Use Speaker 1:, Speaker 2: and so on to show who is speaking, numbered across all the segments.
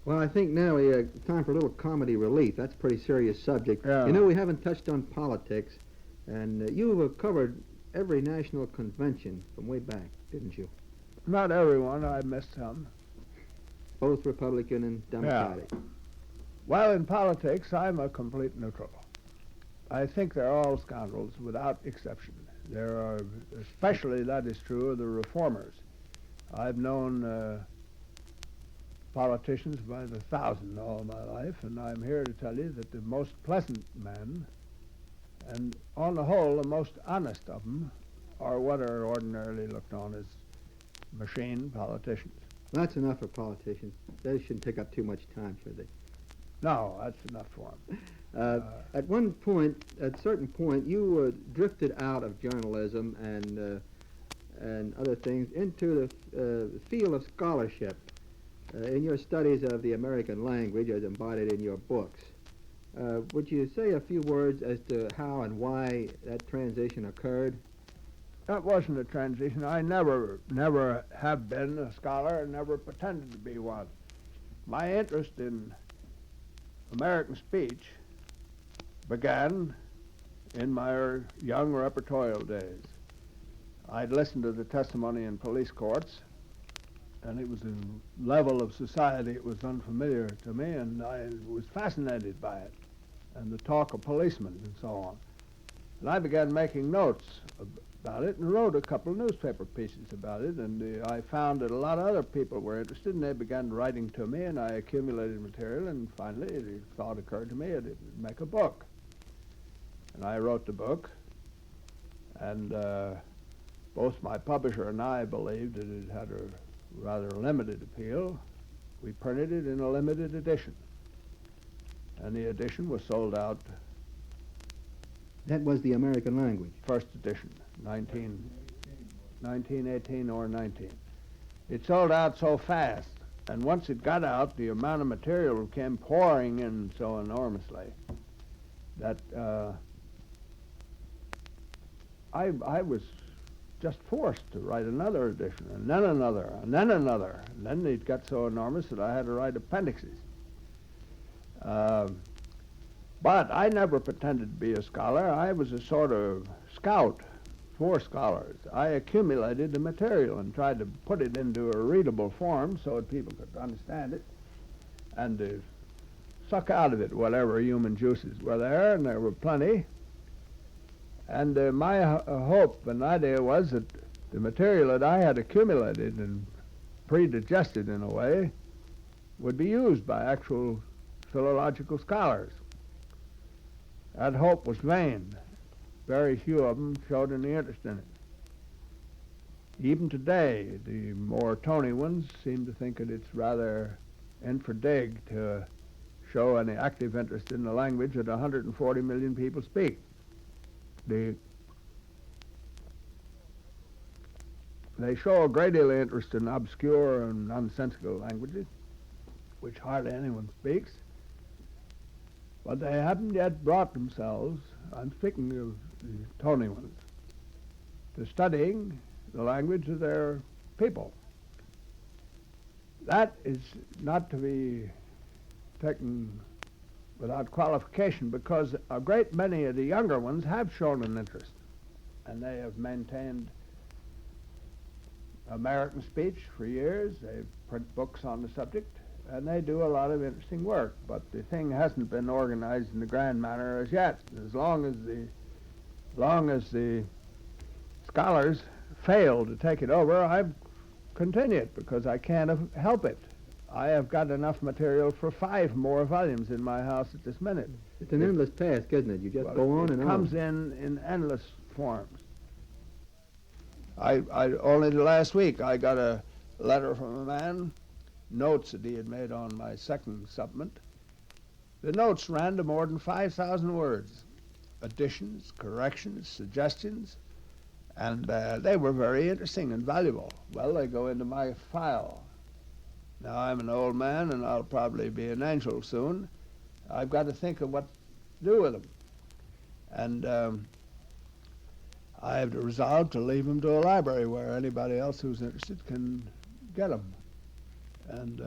Speaker 1: Well, I think now we time for a little comedy relief. That's a pretty serious subject.
Speaker 2: Yeah.
Speaker 1: You know, we haven't touched on politics, and you've covered every national convention from way back, didn't you?
Speaker 2: Not everyone. I missed some.
Speaker 1: Both Republican and Democratic.
Speaker 2: Well, in politics, I'm a complete neutral. I think they're all scoundrels without exception. There are, especially that is true of the reformers. I've known politicians by the thousand all my life, and I'm here to tell you that the most pleasant men, and on the whole, the most honest of them, are what are ordinarily looked on as machine politicians.
Speaker 1: That's enough for politicians. They shouldn't take up too much time, should they?
Speaker 2: No, that's enough for them.
Speaker 1: At one point, at a certain point, you drifted out of journalism and other things into the field of scholarship in your studies of the American language as embodied in your books. Would you say a few words as to how and why that transition occurred?
Speaker 2: That wasn't a transition. I never have been a scholar and never pretended to be one. My interest in American speech began in my young repertorial days. I'd listened to the testimony in police courts, and it was a level of society it was unfamiliar to me, and I was fascinated by it, and the talk of policemen and so on. And I began making notes about it and wrote a couple of newspaper pieces about it, and I found that a lot of other people were interested, and they began writing to me, and I accumulated material, and finally the thought occurred to me that it would make a book. And I wrote the book, and both my publisher and I believed that it had a rather limited appeal. We printed it in a limited edition, and the edition was sold out.
Speaker 1: That was the American language.
Speaker 2: First edition, 1918 or 19. It sold out so fast, and once it got out, the amount of material came pouring in so enormously that I was just forced to write another edition, and then another, and then another, and then it got so enormous that I had to write appendixes. But I never pretended to be a scholar. I was a sort of scout for scholars. I accumulated the material and tried to put it into a readable form so that people could understand it and to suck out of it whatever human juices were there, and there were plenty. And my hope and idea was that the material that I had accumulated and pre-digested in a way would be used by actual philological scholars. That hope was vain. Very few of them showed any interest in it. Even today, the more Tony ones seem to think that it's rather infra-dig to show any active interest in the language that 140 million people speak. They show a great deal of interest in obscure and nonsensical languages, which hardly anyone speaks, but they haven't yet brought themselves, I'm speaking of the Tony ones, to studying the language of their people. That is not to be taken without qualification, because a great many of the younger ones have shown an interest, and they have maintained American speech for years. They print books on the subject, and they do a lot of interesting work, but the thing hasn't been organized in the grand manner as yet. As long as the scholars fail to take it over, I continue it because I can't help it. I have got enough material for 5 more volumes in my house at this minute.
Speaker 1: It's an endless task, isn't it? You just go on and on.
Speaker 2: It comes in endless forms. I only last week I got a letter from a man, notes that he had made on my second supplement. The notes ran to more than 5,000 words, additions, corrections, suggestions, and they were very interesting and valuable. Well, they go into my file. Now, I'm an old man, and I'll probably be an angel soon. I've got to think of what to do with them. And I have resolved to leave them to a library where anybody else who's interested can get them. And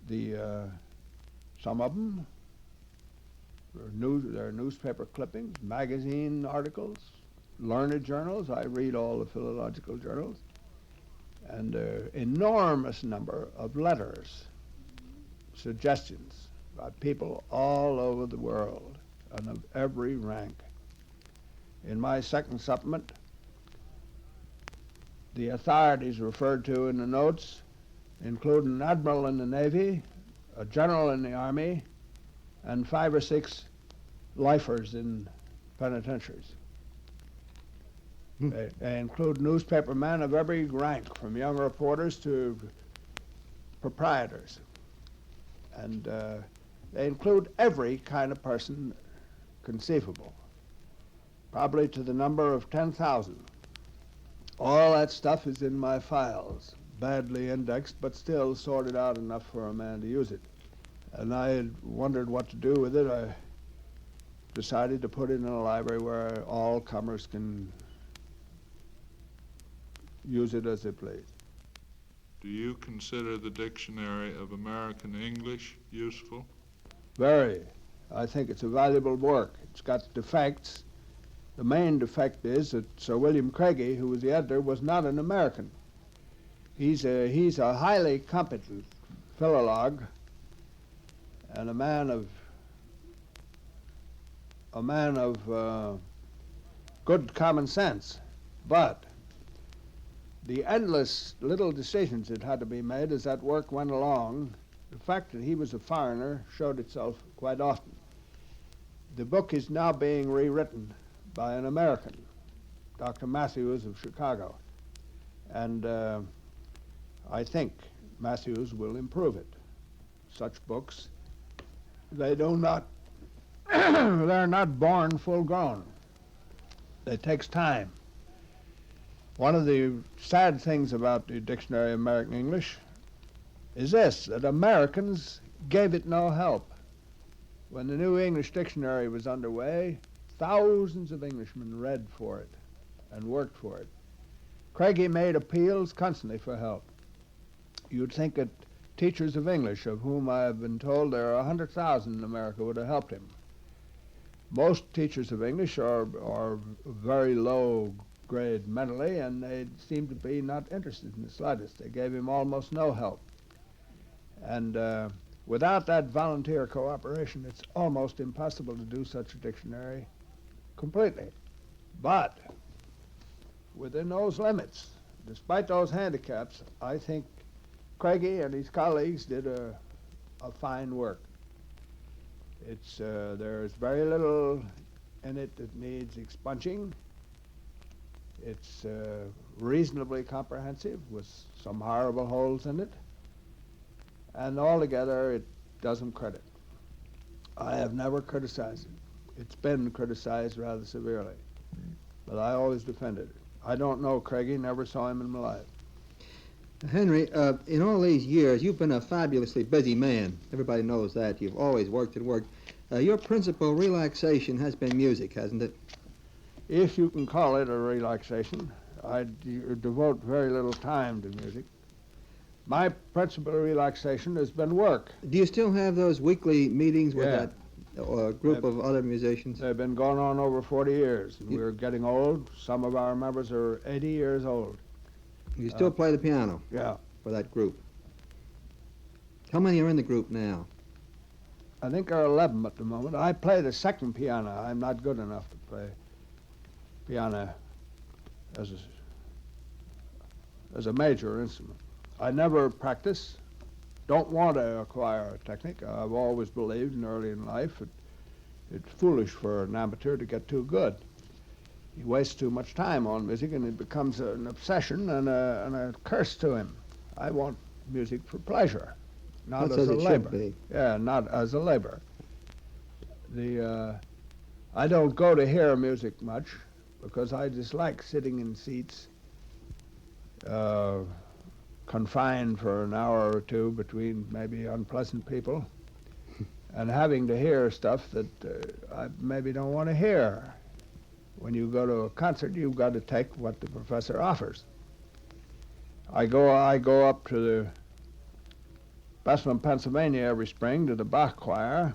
Speaker 2: Some of them they're newspaper clippings, magazine articles, learned journals. I read all the philological journals, and an enormous number of letters, suggestions by people all over the world and of every rank. In my second supplement, the authorities referred to in the notes include an admiral in the Navy, a general in the Army, and 5 or 6 lifers in penitentiaries. They include newspapermen of every rank, from young reporters to proprietors. And they include every kind of person conceivable, probably to the number of 10,000. All that stuff is in my files, badly indexed, but still sorted out enough for a man to use it. And I had wondered what to do with it. I decided to put it in a library where all comers can use it as they please.
Speaker 3: Do you consider the Dictionary of American English useful?
Speaker 2: Very. I think it's a valuable work. It's got defects. The main defect is that Sir William Craigie, who was the editor, was not an American. He's a highly competent philolog and a man of good common sense. But the endless little decisions that had to be made as that work went along, the fact that he was a foreigner showed itself quite often. The book is now being rewritten by an American, Dr. Matthews of Chicago, and I think Matthews will improve it. Such books, they're not born full grown. It takes time. One of the sad things about the Dictionary of American English is this, that Americans gave it no help. When the new English dictionary was underway, thousands of Englishmen read for it and worked for it. Craigie made appeals constantly for help. You'd think that teachers of English, of whom I have been told there are 100,000 in America, would have helped him. Most teachers of English are very low grade mentally, and they seem to be not interested in the slightest. They gave him almost no help. And without that volunteer cooperation, it's almost impossible to do such a dictionary completely. But within those limits, despite those handicaps, I think Craigie and his colleagues did a fine work. There's very little in it that needs expunging. It's reasonably comprehensive with some horrible holes in it, and altogether it does him credit. I have never criticized it. It's been criticized rather severely, but I always defended it. I don't know Craigie, never saw him in my life.
Speaker 1: Henry, in all these years, you've been a fabulously busy man. Everybody knows that. You've always worked and worked. Your principal relaxation has been music, hasn't it?
Speaker 2: If you can call it a relaxation, I devote very little time to music. My principal relaxation has been work.
Speaker 1: Do you still have those weekly meetings with that group of other musicians?
Speaker 2: They've been going on over 40 years. We're getting old. Some of our members are 80 years old.
Speaker 1: You still play the piano?
Speaker 2: Yeah.
Speaker 1: For that group? How many are in the group now?
Speaker 2: I think there are 11 at the moment. I play the second piano. I'm not good enough to play piano as a major instrument. I never practice, don't want to acquire a technique. I've always believed early in life that it's foolish for an amateur to get too good. He wastes too much time on music and it becomes an obsession and a curse to him. I want music for pleasure, not as a labor.
Speaker 1: Should be.
Speaker 2: Yeah, not as a labor. I don't go to hear music much because I dislike sitting in seats confined for an hour or two between maybe unpleasant people and having to hear stuff that I maybe don't want to hear. When you go to a concert, you've got to take what the professor offers. I go up to the Bethlehem, Pennsylvania every spring to the Bach choir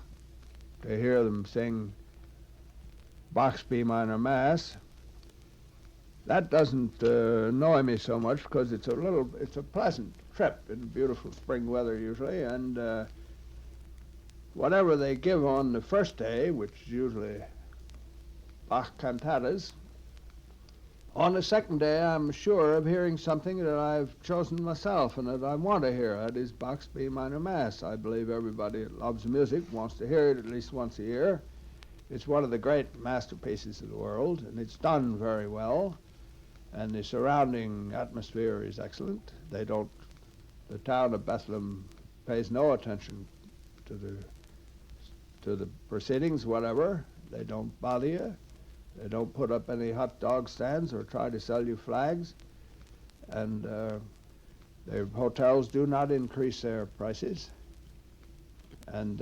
Speaker 2: to hear them sing Bach's B minor Mass. That doesn't annoy me so much because it's a pleasant trip in beautiful spring weather usually, and whatever they give on the first day, which is usually Bach cantatas, on the second day I'm sure of hearing something that I've chosen myself and that I want to hear. That is Bach's B minor Mass. I believe everybody that loves music wants to hear it at least once a year. It's one of the great masterpieces of the world, and it's done very well. And the surrounding atmosphere is excellent. The town of Bethlehem pays no attention to the proceedings, whatever. They don't bother you. They don't put up any hot dog stands or try to sell you flags. And their hotels do not increase their prices. And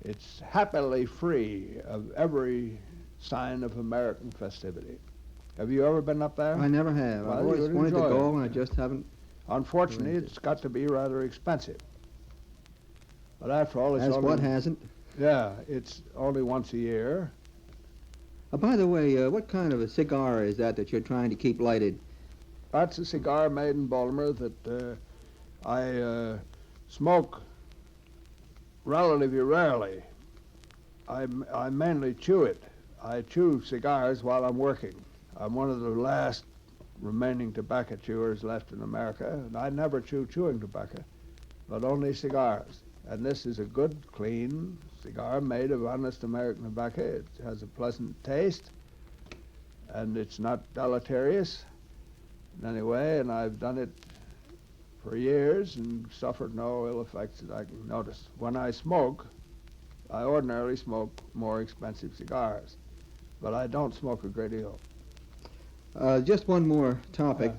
Speaker 2: it's happily free of every sign of American festivity. Have you ever been up there?
Speaker 1: I never have.
Speaker 2: Well,
Speaker 1: I've always
Speaker 2: you would
Speaker 1: wanted to
Speaker 2: enjoy
Speaker 1: go,
Speaker 2: it.
Speaker 1: and I just haven't.
Speaker 2: Unfortunately,
Speaker 1: arranged
Speaker 2: it's got to be rather expensive. But after all, it's
Speaker 1: As
Speaker 2: only...
Speaker 1: what hasn't?
Speaker 2: Yeah, it's only once a year.
Speaker 1: By the way, what kind of a cigar is that you're trying to keep lighted?
Speaker 2: That's a cigar made in Baltimore that I smoke relatively rarely. I mainly chew it. I chew cigars while I'm working. I'm one of the last remaining tobacco chewers left in America, and I never chew chewing tobacco, but only cigars. And this is a good, clean cigar made of honest American tobacco. It has a pleasant taste, and it's not deleterious in any way, and I've done it for years and suffered no ill effects that I can notice. When I smoke, I ordinarily smoke more expensive cigars, but I don't smoke a great deal.
Speaker 1: Just one more topic,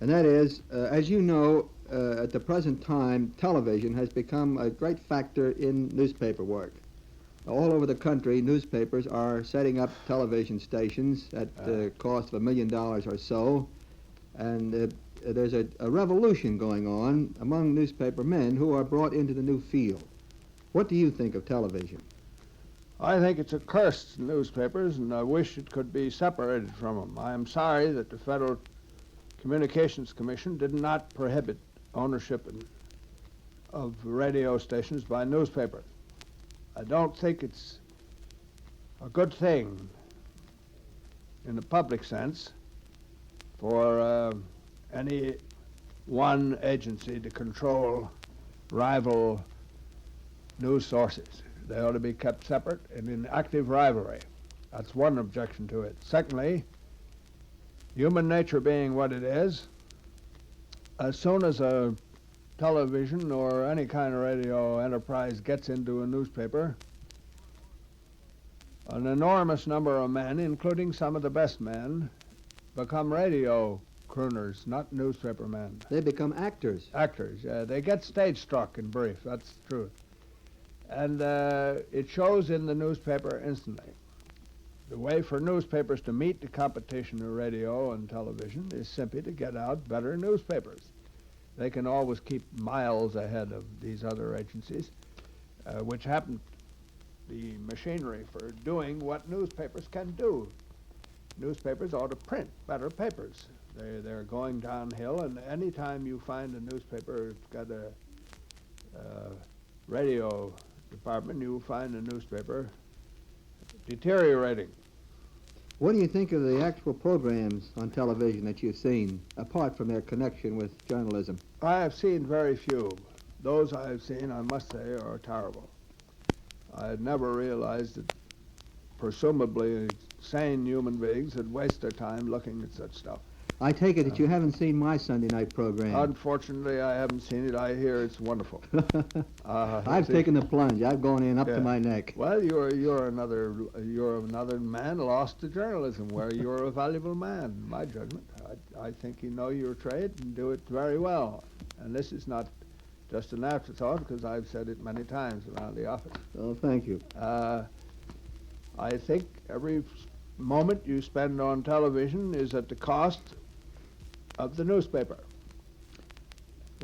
Speaker 1: and that is, as you know, at the present time, television has become a great factor in newspaper work. All over the country, newspapers are setting up television stations at the cost of $1 million or so, and there's a revolution going on among newspaper men who are brought into the new field. What do you think of television?
Speaker 2: I think it's a curse to newspapers, and I wish it could be separated from them. I am sorry that the Federal Communications Commission did not prohibit ownership of radio stations by newspapers. I don't think it's a good thing in the public sense for any one agency to control rival news sources. They ought to be kept separate and in active rivalry. That's one objection to it. Secondly, human nature being what it is, as soon as a television or any kind of radio enterprise gets into a newspaper, an enormous number of men, including some of the best men, become radio crooners, not newspaper men.
Speaker 1: They become actors.
Speaker 2: Actors, yeah. They get stage struck, in brief. That's the truth. And it shows in the newspaper instantly. The way for newspapers to meet the competition of radio and television is simply to get out better newspapers. They can always keep miles ahead of these other agencies, which happen the machinery for doing what newspapers can do. Newspapers ought to print better papers. They're going downhill, and any time you find a newspaper that's got a radio department, you will find a newspaper deteriorating.
Speaker 1: What do you think of the actual programs on television that you've seen, apart from their connection with journalism?
Speaker 2: I have seen very few. Those I have seen, I must say, are terrible. I had never realized that presumably sane human beings would waste their time looking at such stuff.
Speaker 1: I take it that you haven't seen my Sunday night program.
Speaker 2: Unfortunately, I haven't seen it. I hear it's wonderful.
Speaker 1: I've taken the plunge. I've gone in up to my neck.
Speaker 2: Well, you're another man lost to journalism, where you're a valuable man, in my judgment. I think you know your trade and do it very well. And this is not just an afterthought, because I've said it many times around the office.
Speaker 1: Oh, thank you.
Speaker 2: I think every moment you spend on television is at the cost of the newspaper.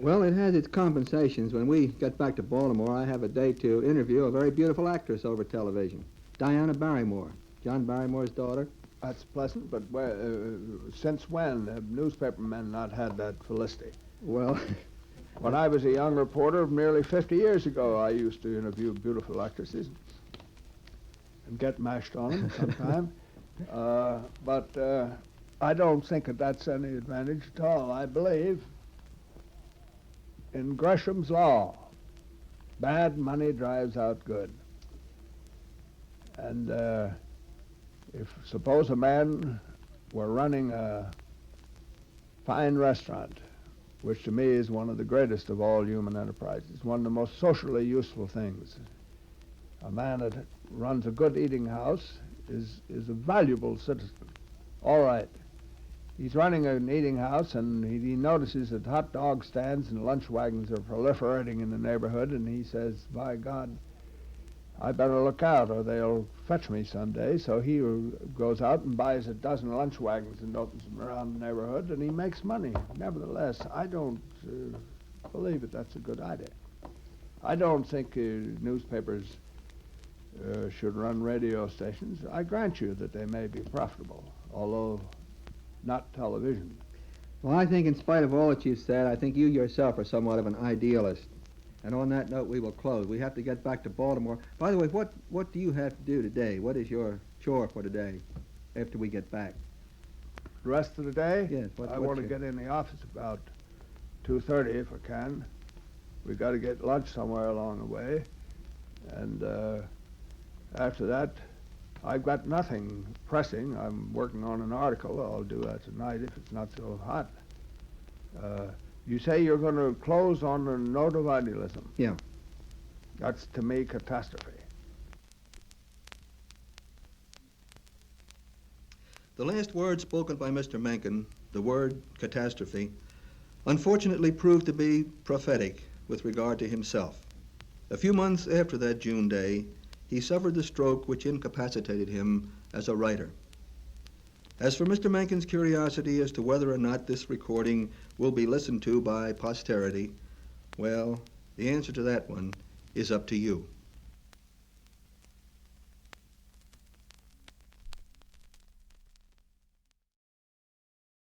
Speaker 1: Well, it has its compensations. When we get back to Baltimore, I have a day to interview a very beautiful actress over television, Diana Barrymore, John Barrymore's daughter.
Speaker 2: That's pleasant, but since when have newspapermen not had that felicity?
Speaker 1: Well,
Speaker 2: When I was a young reporter nearly 50 years ago, I used to interview beautiful actresses and get mashed on them sometime. But I don't think that that's any advantage at all. I believe in Gresham's law. Bad money drives out good. And if suppose a man were running a fine restaurant, which to me is one of the greatest of all human enterprises, one of the most socially useful things. A man that runs a good eating house is a valuable citizen. All right. He's running an eating house, and he notices that hot dog stands and lunch wagons are proliferating in the neighborhood, and he says, by God, I better look out or they'll fetch me someday. So he goes out and buys a dozen lunch wagons and opens them around the neighborhood, and he makes money. Nevertheless, I don't believe that that's a good idea. I don't think newspapers should run radio stations. I grant you that they may be profitable, although not television.
Speaker 1: well, I think in spite of all that you've said, I think you yourself are somewhat of an idealist. And on that note, we will close. We have to get back to Baltimore. By the way, what do you have to do today? What is your chore for today after we get back?
Speaker 2: The rest of the day?
Speaker 1: Yes.
Speaker 2: I want to get in the office about 2:30 if I can. We got to get lunch somewhere along the way. And after that, I've got nothing pressing. I'm working on an article. I'll do that tonight if it's not so hot. You say you're going to close on a note of idealism.
Speaker 1: Yeah.
Speaker 2: That's, to me, catastrophe.
Speaker 1: The last word spoken by Mr. Mencken, the word catastrophe, unfortunately proved to be prophetic with regard to himself. A few months after that June day, he suffered the stroke which incapacitated him as a writer. As for Mr. Mencken's curiosity as to whether or not this recording will be listened to by posterity, well, the answer to that one is up to you.